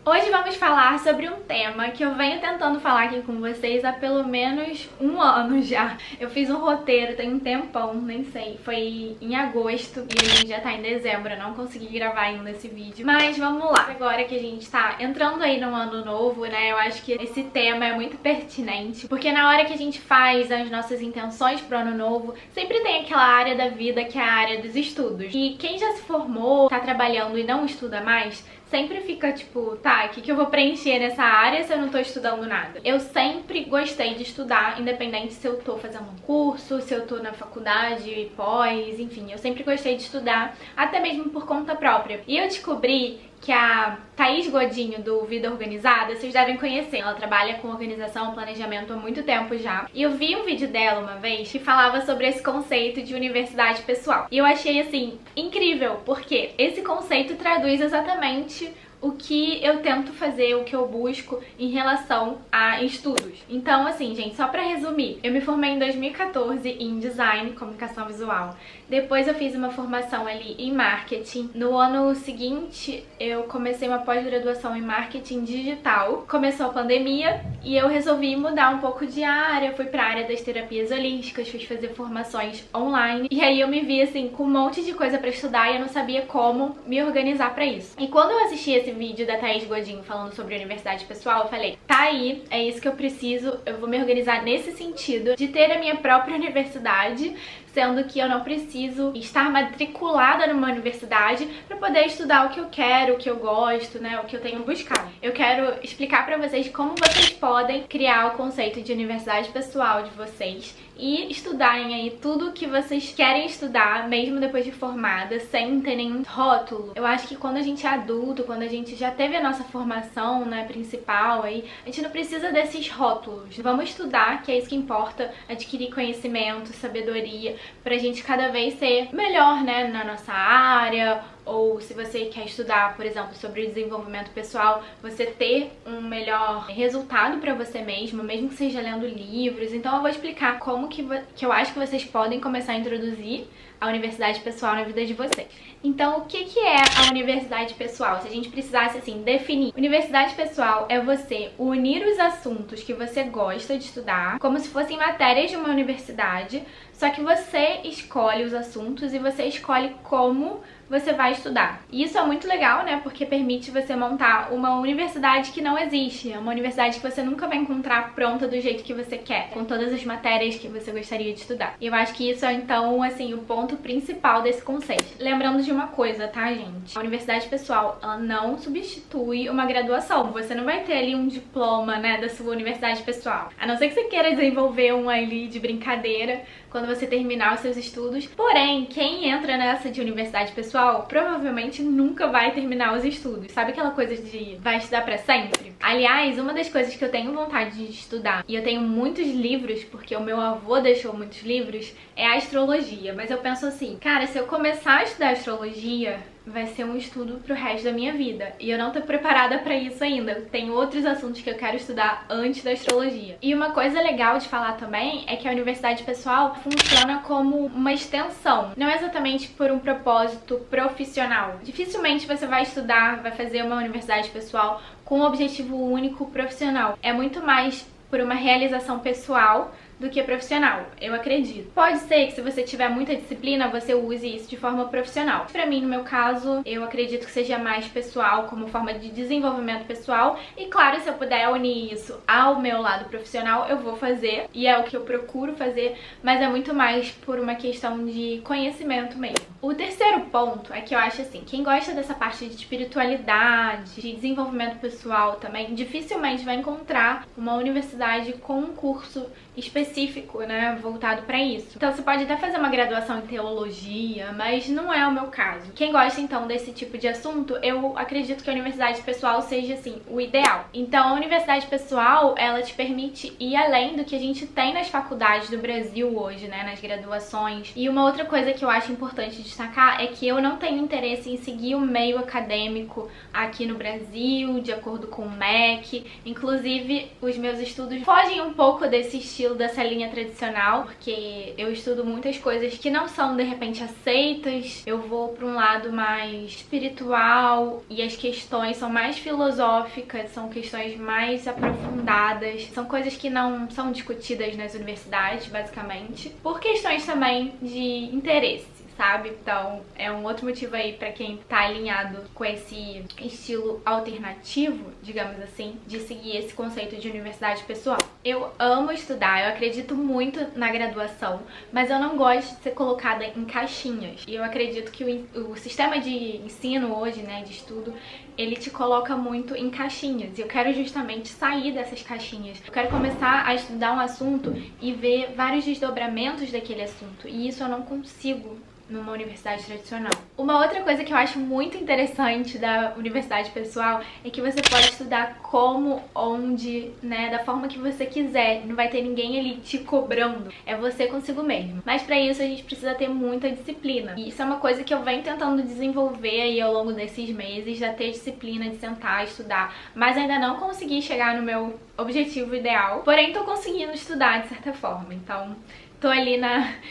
Hoje vamos falar sobre um tema que eu venho tentando falar aqui com vocês há pelo menos um ano já. Eu fiz um roteiro tem um tempão, nem sei, foi em agosto e a gente já tá em dezembro, eu não consegui gravar ainda esse vídeo. Mas vamos lá, agora que a gente tá entrando aí no ano novo, né, eu acho que esse tema é muito pertinente, porque na hora que a gente faz as nossas intenções pro ano novo, sempre tem aquela área da vida que é a área dos estudos. E quem já se formou, tá trabalhando e não estuda mais, sempre fica tipo, tá, o que eu vou preencher nessa área se eu não tô estudando nada? Eu sempre gostei de estudar, independente se eu tô fazendo um curso, se eu tô na faculdade, pós, enfim, eu sempre gostei de estudar, até mesmo por conta própria. E eu descobri que a Thaís Godinho, do Vida Organizada, vocês devem conhecer. Ela trabalha com organização e planejamento há muito tempo já. E eu vi um vídeo dela uma vez que falava sobre esse conceito de universidade pessoal. E eu achei, assim, incrível, porque esse conceito traduz exatamente o que eu tento fazer, o que eu busco em relação a estudos. Então, assim, gente, só pra resumir, eu me formei em 2014 em Design, Comunicação Visual. Depois eu fiz uma formação ali em Marketing. No ano seguinte, eu comecei uma pós-graduação em Marketing Digital. Começou a pandemia e eu resolvi mudar um pouco de área. Fui pra área das terapias holísticas, fui fazer formações online. E aí eu me vi, assim, com um monte de coisa pra estudar e eu não sabia como me organizar pra isso. E quando eu assisti esse vídeo da Thaís Godinho falando sobre universidade pessoal, eu falei, tá aí, é isso que eu preciso, eu vou me organizar nesse sentido de ter a minha própria universidade, sendo que eu não preciso estar matriculada numa universidade para poder estudar o que eu quero, o que eu gosto, né, o que eu tenho buscado. Eu quero explicar para vocês como vocês podem criar o conceito de universidade pessoal de vocês e estudarem aí tudo que vocês querem estudar, mesmo depois de formada, sem ter nenhum rótulo. Eu acho que quando a gente é adulto, quando a gente já teve a nossa formação, né, principal aí, a gente não precisa desses rótulos. Vamos estudar, que é isso que importa, adquirir conhecimento, sabedoria, pra gente cada vez ser melhor, né, na nossa área, ou se você quer estudar, por exemplo, sobre o desenvolvimento pessoal, você ter um melhor resultado pra você mesmo que seja lendo livros. Então eu vou explicar como que eu acho que vocês podem começar a introduzir a universidade pessoal na vida de vocês. Então, o que é a universidade pessoal? Se a gente precisasse, assim, definir. Universidade pessoal é você unir os assuntos que você gosta de estudar, como se fossem matérias de uma universidade, só que você escolhe os assuntos e você escolhe como você vai estudar. E isso é muito legal, né? Porque permite você montar uma universidade que não existe. É uma universidade que você nunca vai encontrar pronta do jeito que você quer, com todas as matérias que você gostaria de estudar. E eu acho que isso é, então, assim, o ponto principal desse conceito. Lembrando de uma coisa, tá, gente? A universidade pessoal, ela não substitui uma graduação. Você não vai ter ali um diploma, né, da sua universidade pessoal. A não ser que você queira desenvolver um ali de brincadeira quando você terminar os seus estudos. Porém, quem entra nessa de universidade pessoal provavelmente nunca vai terminar os estudos. Sabe aquela coisa de vai estudar pra sempre? Aliás, uma das coisas que eu tenho vontade de estudar, e eu tenho muitos livros, porque o meu avô deixou muitos livros, é a astrologia. Mas eu penso assim, cara, se eu começar a estudar astrologia, vai ser um estudo pro resto da minha vida. E eu não tô preparada pra isso ainda. Tem outros assuntos que eu quero estudar antes da astrologia. E uma coisa legal de falar também é que a universidade pessoal funciona como uma extensão. Não exatamente por um propósito profissional. Dificilmente você vai estudar, vai fazer uma universidade pessoal com um objetivo único profissional. É muito mais por uma realização pessoal do que profissional, eu acredito. Pode ser que se você tiver muita disciplina, você use isso de forma profissional. Pra mim, no meu caso, eu acredito que seja mais pessoal, como forma de desenvolvimento pessoal. E claro, se eu puder unir isso ao meu lado profissional, eu vou fazer. E é o que eu procuro fazer, mas é muito mais por uma questão de conhecimento mesmo. O terceiro ponto é que eu acho assim, quem gosta dessa parte de espiritualidade, de desenvolvimento pessoal também, dificilmente vai encontrar uma universidade com um curso específico, né, voltado pra isso. Então você pode até fazer uma graduação em teologia, mas não é o meu caso. Quem gosta então desse tipo de assunto, eu acredito que a universidade pessoal seja assim, o ideal. Então a universidade pessoal, ela te permite ir além do que a gente tem nas faculdades do Brasil hoje, né, nas graduações. E uma outra coisa que eu acho importante destacar é que eu não tenho interesse em seguir o meio acadêmico aqui no Brasil, de acordo com o MEC. Inclusive, os meus estudos fogem um pouco desse estilo da essa linha tradicional, porque eu estudo muitas coisas que não são de repente aceitas. Eu vou para um lado mais espiritual e as questões são mais filosóficas, são questões mais aprofundadas, são coisas que não são discutidas nas universidades, basicamente, por questões também de interesse, sabe? Então é um outro motivo aí pra quem tá alinhado com esse estilo alternativo, digamos assim, de seguir esse conceito de universidade pessoal. Eu amo estudar, eu acredito muito na graduação, mas eu não gosto de ser colocada em caixinhas. E eu acredito que o sistema de ensino hoje, né, de estudo, ele te coloca muito em caixinhas. E eu quero justamente sair dessas caixinhas. Eu quero começar a estudar um assunto e ver vários desdobramentos daquele assunto. E isso eu não consigo numa universidade tradicional. Uma outra coisa que eu acho muito interessante da universidade pessoal é que você pode estudar como, onde, né, da forma que você quiser. Não vai ter ninguém ali te cobrando. É você consigo mesmo. Mas pra isso a gente precisa ter muita disciplina. E isso é uma coisa que eu venho tentando desenvolver aí ao longo desses meses, já ter disciplina de sentar, estudar. Mas ainda não consegui chegar no meu objetivo ideal. Porém, tô conseguindo estudar de certa forma. Então tô ali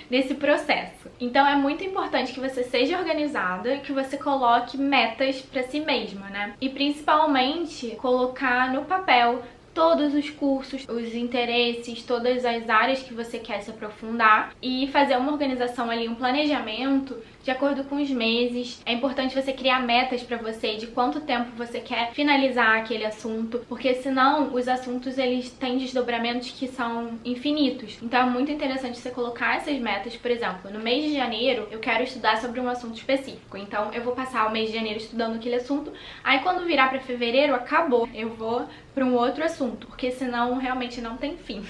nesse processo. Então é muito importante que você seja organizada, que você coloque metas pra si mesma, né? E principalmente colocar no papel todos os cursos, os interesses, todas as áreas que você quer se aprofundar e fazer uma organização ali, um planejamento de acordo com os meses. É importante você criar metas pra você de quanto tempo você quer finalizar aquele assunto, porque senão os assuntos eles têm desdobramentos que são infinitos. Então é muito interessante você colocar essas metas. Por exemplo, no mês de janeiro eu quero estudar sobre um assunto específico, então eu vou passar o mês de janeiro estudando aquele assunto, aí quando virar pra fevereiro, acabou, eu vou pra um outro assunto, porque senão realmente não tem fim.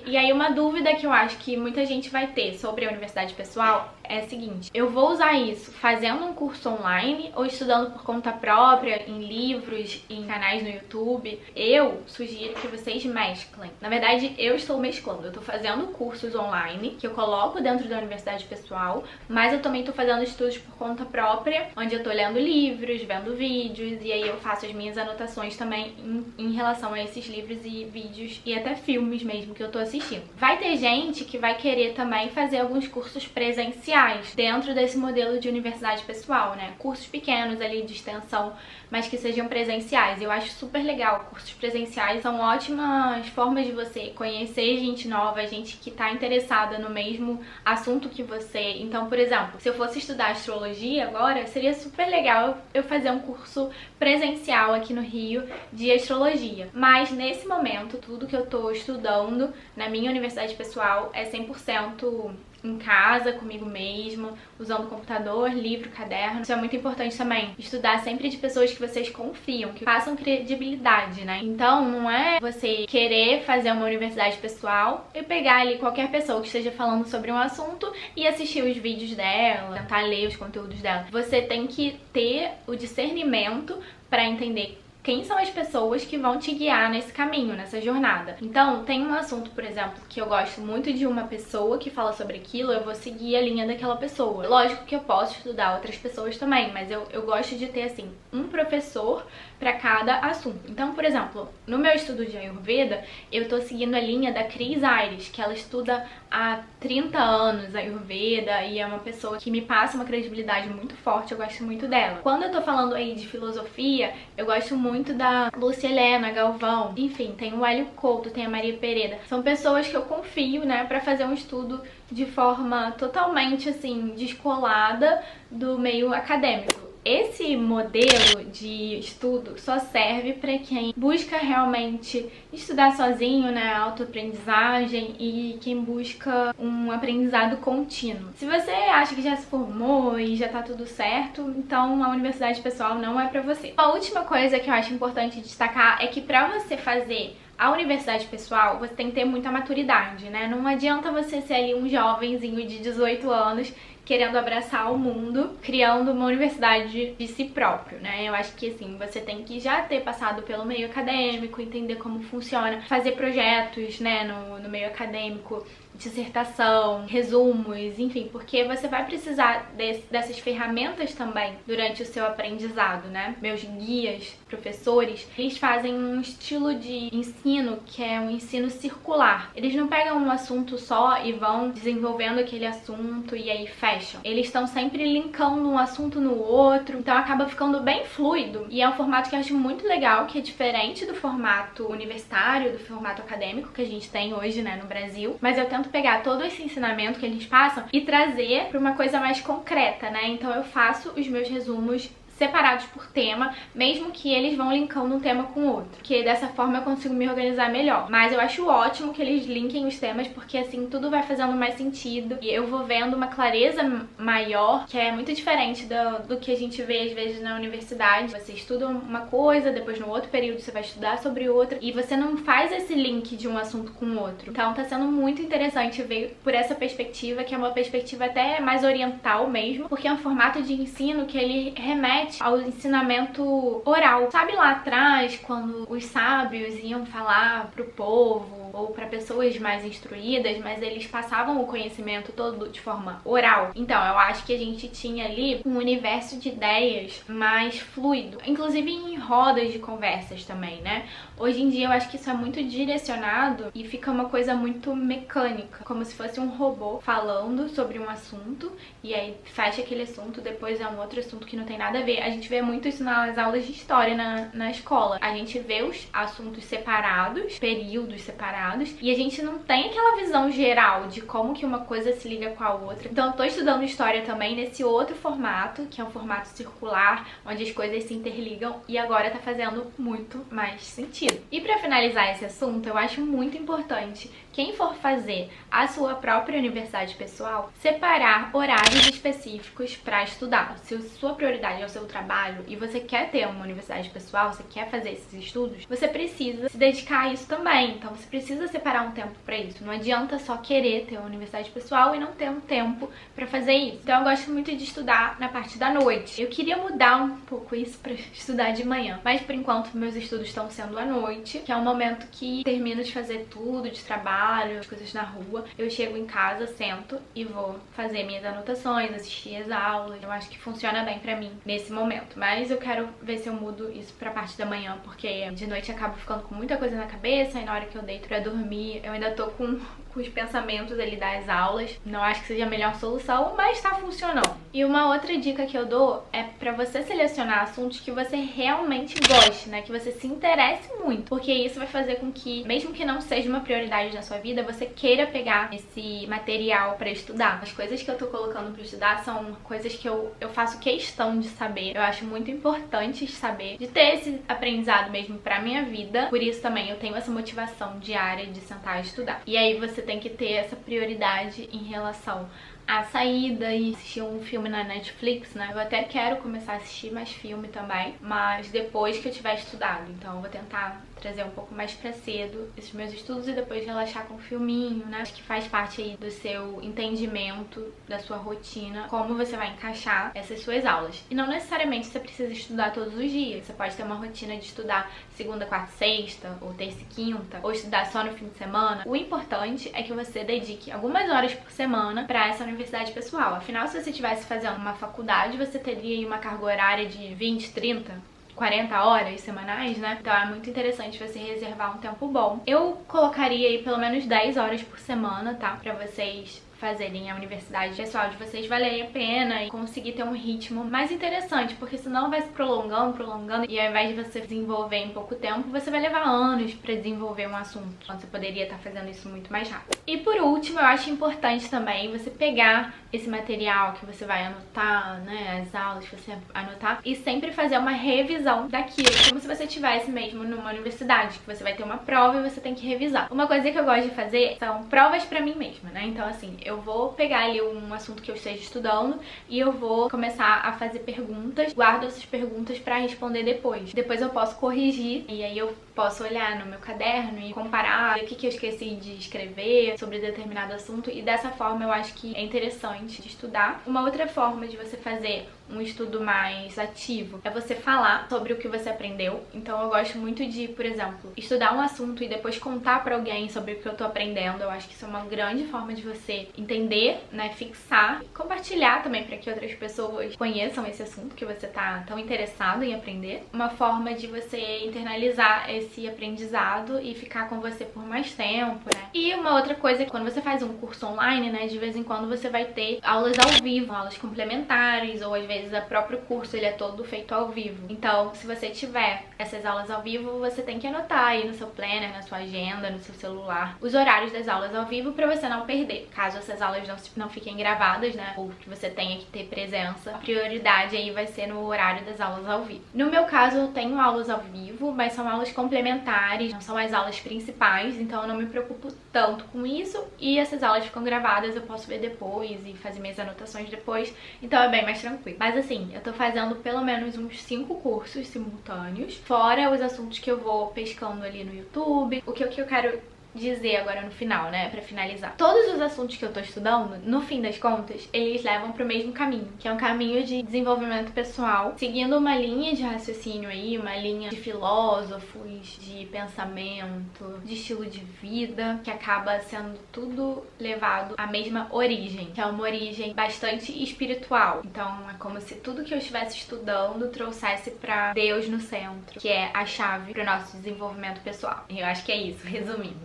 E aí uma dúvida que eu acho que muita gente vai ter sobre a universidade pessoal é a seguinte: eu vou usar isso fazendo um curso online ou estudando por conta própria, em livros, em canais no YouTube? Eu sugiro que vocês mesclem. Na verdade, eu estou mesclando. Eu tô fazendo cursos online, que eu coloco dentro da universidade pessoal, mas eu também tô fazendo estudos por conta própria, onde eu tô lendo livros, vendo vídeos, e aí eu faço as minhas anotações também em relação a esses livros e vídeos, e até filmes mesmo que eu tô assistindo. Vai ter gente que vai querer também fazer alguns cursos presenciais dentro desse modelo de universidade pessoal, né? Cursos pequenos ali de extensão, mas que sejam presenciais. Eu acho super legal. Cursos presenciais são ótimas formas de você conhecer gente nova, gente que tá interessada no mesmo assunto que você. Então, por exemplo, se eu fosse estudar astrologia agora, seria super legal eu fazer um curso presencial aqui no Rio de astrologia. Mas nesse momento, tudo que eu tô estudando na minha universidade pessoal é 100% em casa, comigo mesmo, usando computador, livro, caderno. Isso é muito importante também. Estudar sempre de pessoas que vocês confiam, que façam credibilidade, né? Então, não é você querer fazer uma universidade pessoal e pegar ali qualquer pessoa que esteja falando sobre um assunto e assistir os vídeos dela, tentar ler os conteúdos dela. Você tem que ter o discernimento para entender quem são as pessoas que vão te guiar nesse caminho, nessa jornada. Então, tem um assunto, por exemplo, que eu gosto muito de uma pessoa que fala sobre aquilo, eu vou seguir a linha daquela pessoa. Lógico que eu posso estudar outras pessoas também, mas eu gosto de ter, assim, um professor para cada assunto. Então, por exemplo, no meu estudo de Ayurveda, eu tô seguindo a linha da Cris Aires, que ela estuda há 30 anos Ayurveda e é uma pessoa que me passa uma credibilidade muito forte, eu gosto muito dela. Quando eu tô falando aí de filosofia, eu gosto muito da Lúcia Helena Galvão, enfim, tem o Hélio Couto, tem a Maria Pereda. São pessoas que eu confio, né, pra fazer um estudo de forma totalmente, assim, descolada do meio acadêmico. Esse modelo de estudo só serve para quem busca realmente estudar sozinho, né, autoaprendizagem, e quem busca um aprendizado contínuo. Se você acha que já se formou e já tá tudo certo, então a universidade pessoal não é para você. A última coisa que eu acho importante destacar é que para você fazer a universidade pessoal, você tem que ter muita maturidade, né? Não adianta você ser ali um jovenzinho de 18 anos querendo abraçar o mundo, criando uma universidade de si próprio, né? Eu acho que, assim, você tem que já ter passado pelo meio acadêmico, entender como funciona, fazer projetos, né, no meio acadêmico, dissertação, resumos, enfim, porque você vai precisar dessas ferramentas também durante o seu aprendizado, né? Meus guias, professores, eles fazem um estilo de ensino que é um ensino circular. Eles não pegam um assunto só e vão desenvolvendo aquele assunto e aí fecham. Eles estão sempre linkando um assunto no outro, então acaba ficando bem fluido. E é um formato que eu acho muito legal, que é diferente do formato universitário, do formato acadêmico que a gente tem hoje, né, no Brasil. Mas eu tento pegar todo esse ensinamento que eles passam e trazer para uma coisa mais concreta, né? Então eu faço os meus resumos separados por tema, mesmo que eles vão linkando um tema com o outro, que dessa forma eu consigo me organizar melhor. Mas eu acho ótimo que eles linkem os temas, porque assim tudo vai fazendo mais sentido e eu vou vendo uma clareza maior, que é muito diferente do que a gente vê às vezes na universidade. Você estuda uma coisa, depois no outro período você vai estudar sobre outra e você não faz esse link de um assunto com o outro. Então tá sendo muito interessante ver por essa perspectiva, que é uma perspectiva até mais oriental mesmo, porque é um formato de ensino que ele remete ao ensinamento oral. Sabe lá atrás, quando os sábios iam falar pro povo ou para pessoas mais instruídas, mas eles passavam o conhecimento todo de forma oral? Então, eu acho que a gente tinha ali um universo de ideias mais fluido, inclusive em rodas de conversas também, né? Hoje em dia eu acho que isso é muito direcionado e fica uma coisa muito mecânica, como se fosse um robô falando sobre um assunto e aí fecha aquele assunto, depois é um outro assunto que não tem nada a ver. A gente vê muito isso nas aulas de história na escola. A gente vê os assuntos separados, períodos separados, e a gente não tem aquela visão geral de como que uma coisa se liga com a outra. Então eu tô estudando história também nesse outro formato, que é um formato circular, onde as coisas se interligam, e agora tá fazendo muito mais sentido. E pra finalizar esse assunto, eu acho muito importante quem for fazer a sua própria universidade pessoal, separar horários específicos para estudar. Se a sua prioridade é o seu trabalho e você quer ter uma universidade pessoal, você quer fazer esses estudos, você precisa se dedicar a isso também. Então você precisa separar um tempo para isso. Não adianta só querer ter uma universidade pessoal e não ter um tempo para fazer isso. Então eu gosto muito de estudar na parte da noite. Eu queria mudar um pouco isso para estudar de manhã, mas por enquanto meus estudos estão sendo à noite, que é um momento que termino de fazer tudo, de trabalho, as coisas na rua. Eu chego em casa, sento e vou fazer minhas anotações, assistir as aulas. Eu acho que funciona bem pra mim nesse momento. Mas eu quero ver se eu mudo isso pra parte da manhã, porque de noite eu acabo ficando com muita coisa na cabeça e na hora que eu deito pra dormir eu ainda tô com os pensamentos ali das aulas. Não acho que seja a melhor solução, mas tá funcionando. E uma outra dica que eu dou é pra você selecionar assuntos que você realmente goste, né? Que você se interesse muito, porque isso vai fazer com que, mesmo que não seja uma prioridade na sua vida, você queira pegar esse material pra estudar. As coisas que eu tô colocando pra estudar são coisas que eu faço questão de saber. Eu acho muito importante saber, de ter esse aprendizado mesmo pra minha vida. Por isso também eu tenho essa motivação diária de sentar e estudar. E aí você tem que ter essa prioridade em relação a saída e assistir um filme na Netflix, né? Eu até quero começar a assistir mais filme também, mas depois que eu tiver estudado. Então eu vou tentar trazer um pouco mais pra cedo esses meus estudos e depois relaxar com um filminho, né? Acho que faz parte aí do seu entendimento, da sua rotina, como você vai encaixar essas suas aulas. E não necessariamente você precisa estudar todos os dias. Você pode ter uma rotina de estudar segunda, quarta, sexta, ou terça e quinta, ou estudar só no fim de semana. O importante é que você dedique algumas horas por semana pra essa universidade pessoal. Afinal, se você estivesse fazendo uma faculdade, você teria aí uma carga horária de 20, 30, 40 horas semanais, né? Então é muito interessante você reservar um tempo bom. Eu colocaria aí pelo menos 10 horas por semana, tá? Pra vocês fazerem a universidade pessoal de vocês valer a pena e conseguir ter um ritmo mais interessante, porque senão vai se prolongando e ao invés de você desenvolver em pouco tempo, você vai levar anos pra desenvolver um assunto, quando você poderia estar fazendo isso muito mais rápido. E por último, eu acho importante também você pegar esse material que você vai anotar, né, as aulas que você anotar, e sempre fazer uma revisão daquilo, como se você estivesse mesmo numa universidade, que você vai ter uma prova e você tem que revisar. Uma coisa que eu gosto de fazer são provas pra mim mesma, né? Então assim, eu vou pegar ali um assunto que eu esteja estudando e eu vou começar a fazer perguntas, guardo essas perguntas pra responder depois. Depois eu posso corrigir e aí eu posso olhar no meu caderno e comparar o que eu esqueci de escrever sobre determinado assunto, e dessa forma eu acho que é interessante de estudar. Uma outra forma de você fazer um estudo mais ativo. É você falar sobre o que você aprendeu. Então eu gosto muito de, por exemplo, estudar um assunto e depois contar pra alguém sobre o que eu tô aprendendo. Eu acho que isso é uma grande forma de você entender, né, fixar e compartilhar também para que outras pessoas conheçam esse assunto que você tá tão interessado em aprender. Uma forma de você internalizar esse aprendizado e ficar com você por mais tempo, né? E uma outra coisa é que quando você faz um curso online, né, de vez em quando você vai ter aulas ao vivo, aulas complementares, ou às vezes o próprio curso ele é todo feito ao vivo. Então, se você tiver essas aulas ao vivo, você tem que anotar aí no seu planner, na sua agenda, no seu celular, os horários das aulas ao vivo para você não perder. Caso essas aulas não fiquem gravadas, né, ou que você tenha que ter presença, a prioridade aí vai ser no horário das aulas ao vivo. No meu caso, eu tenho aulas ao vivo, mas são aulas complementares, não são as aulas principais, então eu não me preocupo tanto com isso. E essas aulas ficam gravadas, eu posso ver depois e fazer minhas anotações depois, então é bem mais tranquilo. Mas assim, eu tô fazendo pelo menos uns 5 cursos simultâneos, fora os assuntos que eu vou pescando ali no YouTube. O que eu quero dizer agora no final, né, pra finalizar. Todos os assuntos que eu tô estudando, no fim das contas, eles levam pro mesmo caminho, que é um caminho de desenvolvimento pessoal, seguindo uma linha de raciocínio aí, uma linha de filósofos, de pensamento, de estilo de vida, que acaba sendo tudo levado à mesma origem, que é uma origem bastante espiritual. Então é como se tudo que eu estivesse estudando trouxesse pra Deus no centro, que é a chave pro nosso desenvolvimento pessoal. Eu acho que é isso, resumindo.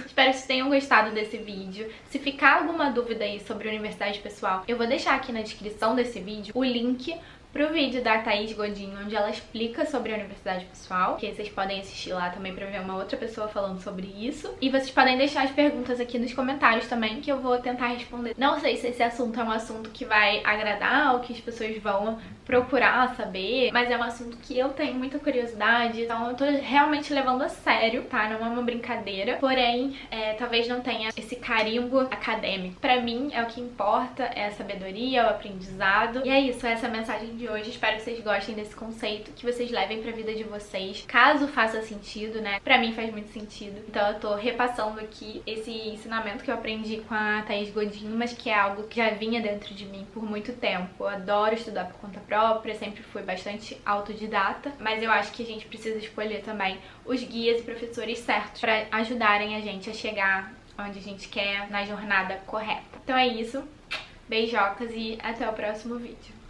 Espero que vocês tenham gostado desse vídeo. Se ficar alguma dúvida aí sobre universidade pessoal, eu vou deixar aqui na descrição desse vídeo o link pro vídeo da Thaís Godinho, onde ela explica sobre a universidade pessoal, que vocês podem assistir lá também pra ver uma outra pessoa falando sobre isso. E vocês podem deixar as perguntas aqui nos comentários também, que eu vou tentar responder. Não sei se esse assunto é um assunto que vai agradar ou que as pessoas vão procurar saber, mas é um assunto que eu tenho muita curiosidade, então eu tô realmente levando a sério, tá? Não é uma brincadeira, porém, talvez não tenha esse carimbo acadêmico. Pra mim, é o que importa, é a sabedoria, é o aprendizado. E é isso, essa é a mensagem de hoje. Espero que vocês gostem desse conceito, que vocês levem pra vida de vocês, caso faça sentido, né? Pra mim faz muito sentido. Então eu tô repassando aqui esse ensinamento que eu aprendi com a Thaís Godinho, mas que é algo que já vinha dentro de mim por muito tempo. Eu adoro estudar por conta própria, sempre fui bastante autodidata, mas eu acho que a gente precisa escolher também os guias e professores certos pra ajudarem a gente a chegar onde a gente quer na jornada correta. Então é isso, beijocas e até o próximo vídeo.